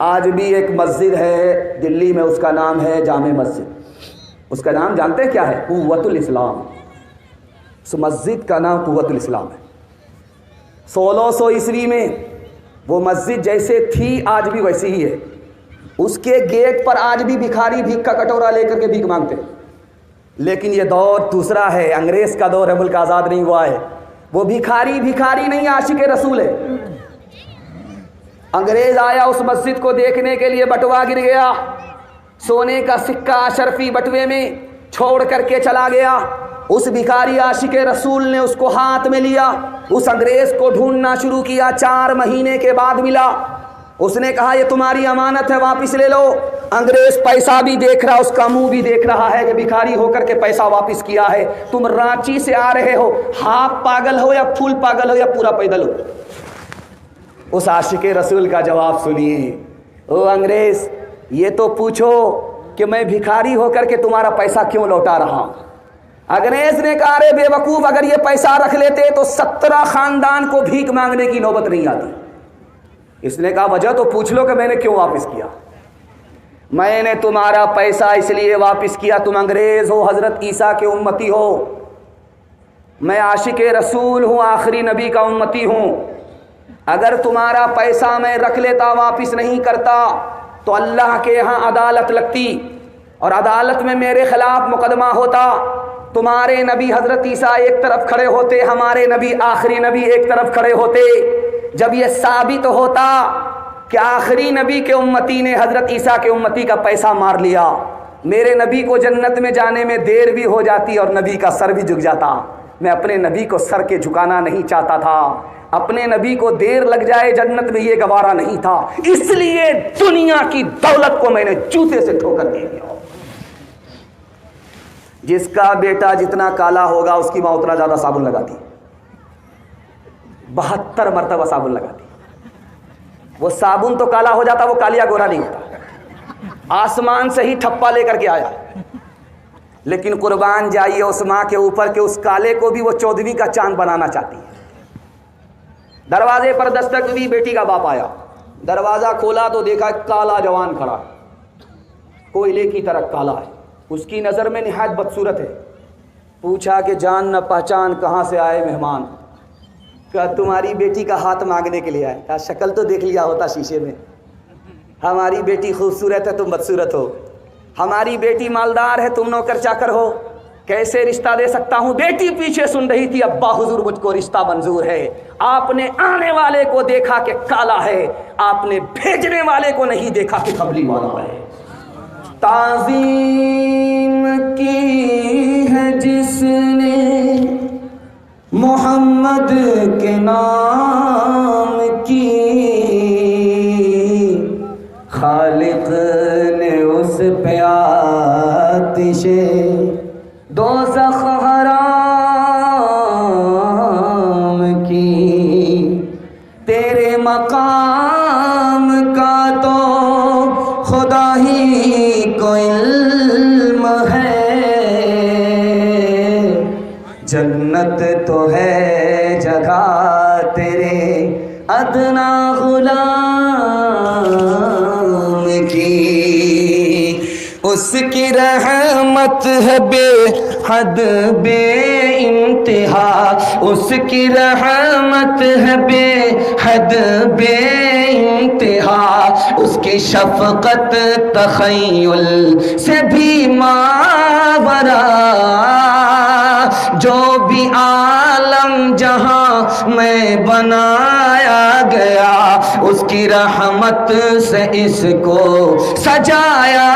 آج بھی ایک مسجد ہے دلی میں، اس کا نام ہے جامع مسجد۔ اس کا نام جانتے ہیں کیا ہے؟ قوت الاسلام۔ اس مسجد کا نام قوت الاسلام ہے۔ 1600 عیسوی میں وہ مسجد جیسے تھی آج بھی ویسی ہی ہے۔ اس کے گیٹ پر آج بھی بھکاری بھیک کا کٹورا لے کر کے بھیک مانگتے ہیں۔ لیکن یہ دور دوسرا ہے، انگریز کا دور ہے، ملک آزاد نہیں ہوا ہے۔ وہ بھکاری نہیں، عاشق رسول ہے۔ انگریز آیا اس مسجد کو دیکھنے کے لیے، بٹوا گر گیا، سونے کا سکہ اشرفی بٹوے میں چھوڑ کر کے چلا گیا۔ اس بھکاری عاشق رسول نے اس کو ہاتھ میں لیا، اس انگریز کو ڈھونڈنا شروع کیا۔ 4 مہینے کے بعد ملا۔ اس نے کہا یہ تمہاری امانت ہے، واپس لے لو۔ انگریز پیسہ بھی دیکھ رہا، اس کا منہ بھی دیکھ رہا ہے کہ بھکاری ہو کر کے پیسہ واپس کیا ہے۔ تم رانچی سے آ رہے ہو، ہاف پاگل ہو یا فل پاگل ہو یا پورا پیدل ہو؟ اس عاشق رسول کا جواب سنیے۔ او انگریز، یہ تو پوچھو کہ میں بھکاری ہو کر کے تمہارا پیسہ کیوں لوٹا رہا ہوں؟ انگریز نے کہا رے بے وقوف، اگر یہ پیسہ رکھ لیتے تو 17 خاندان کو بھیک مانگنے کی نوبت نہیں آتی۔ اس نے کہا وجہ تو پوچھ لو کہ میں نے کیوں واپس کیا۔ میں نے تمہارا پیسہ اس لیے واپس کیا، تم انگریز ہو، حضرت عیسیٰ کے امتی ہو، میں عاشق رسول ہوں، آخری نبی کا امتی ہوں۔ اگر تمہارا پیسہ میں رکھ لیتا، واپس نہیں کرتا، تو اللہ کے یہاں عدالت لگتی اور عدالت میں میرے خلاف مقدمہ ہوتا۔ تمہارے نبی حضرت عیسیٰ ایک طرف کھڑے ہوتے، ہمارے نبی آخری نبی ایک طرف کھڑے ہوتے۔ جب یہ ثابت ہوتا کہ آخری نبی کے امتی نے حضرت عیسیٰ کے امتی کا پیسہ مار لیا، میرے نبی کو جنت میں جانے میں دیر بھی ہو جاتی اور نبی کا سر بھی جھک جاتا۔ میں اپنے نبی کو سر کے جھکانا نہیں چاہتا تھا، اپنے نبی کو دیر لگ جائے جنت میں یہ گوارا نہیں تھا، اس لیے دنیا کی دولت کو میں نے جوتے سے ٹھوکر دے دیا۔ جس کا بیٹا جتنا کالا ہوگا اس کی ماں اتنا زیادہ صابن لگاتی، 72 مرتبہ صابن لگاتی۔ وہ صابن تو کالا ہو جاتا، وہ کالیا گورا نہیں ہوتا۔ آسمان سے ہی ٹھپا لے کر کے آیا، لیکن قربان جائیے اس ماں کے اوپر کہ اس کالے کو بھی وہ 14ویں کا چاند بنانا چاہتی ہے۔ دروازے پر دستک ہوئی، بیٹی کا باپ آیا، دروازہ کھولا تو دیکھا کالا جوان کھڑا، کوئلے کی طرح کالا ہے، اس کی نظر میں نہایت بدصورت ہے۔ پوچھا کہ جان نہ پہچان کہاں سے آئے مہمان؟ کہا تمہاری بیٹی کا ہاتھ مانگنے کے لیے آئے۔ کہا شکل تو دیکھ لیا ہوتا شیشے میں، ہماری بیٹی خوبصورت ہے، تم بدصورت ہو، ہماری بیٹی مالدار ہے، تم نوکر چاکر ہو، کیسے رشتہ دے سکتا ہوں؟ بیٹی پیچھے سن رہی تھی، ابا حضور مجھ کو رشتہ منظور ہے، آپ نے آنے والے کو دیکھا کہ کالا ہے، آپ نے بھیجنے والے کو نہیں دیکھا کہ قبلی والا ہے۔ تعظیم کی ہے جس نے محمد کے نام کی، خالق نے اس پہ آتش دوزخ حرام کی۔ تیرے مقام کا تو خدا ہی کو علم ہے، جنت تو ہے جگہ تیرے ادنا غلام کی۔ اس کی رحمت ہے بے حد بے انتہا، اس کی رحمت ہے بے حد بے انتہا، اس کی شفقت تخیل سے بھی ماورا، جو بھی عالم جہاں میں بنایا گیا، اس کی رحمت سے اس کو سجایا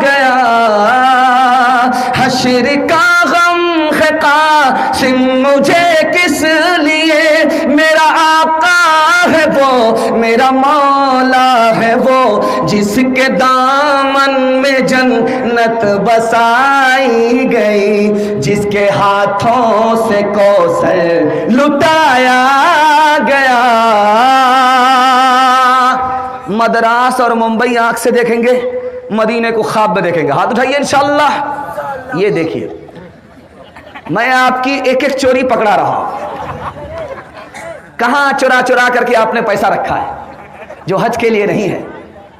گیا۔ حشر کا غم ہے قاسم مجھے کس لیے، میرا آقا ہے وہ، میرا مولا ہے وہ، جس کے دامن میں جنت بسائی گئی، جس کے ہاتھوں سے کوثر لٹایا گیا۔ مدراس اور ممبئی آنکھ سے دیکھیں گے، مدینے کو خواب میں دیکھیں گے۔ ہاتھ اٹھائیے انشاءاللہ۔ یہ دیکھیے، میں آپ کی ایک ایک چوری پکڑا رہا ہوں، کہاں چرا چرا کر کے آپ نے پیسہ رکھا ہے جو حج کے لیے نہیں ہے،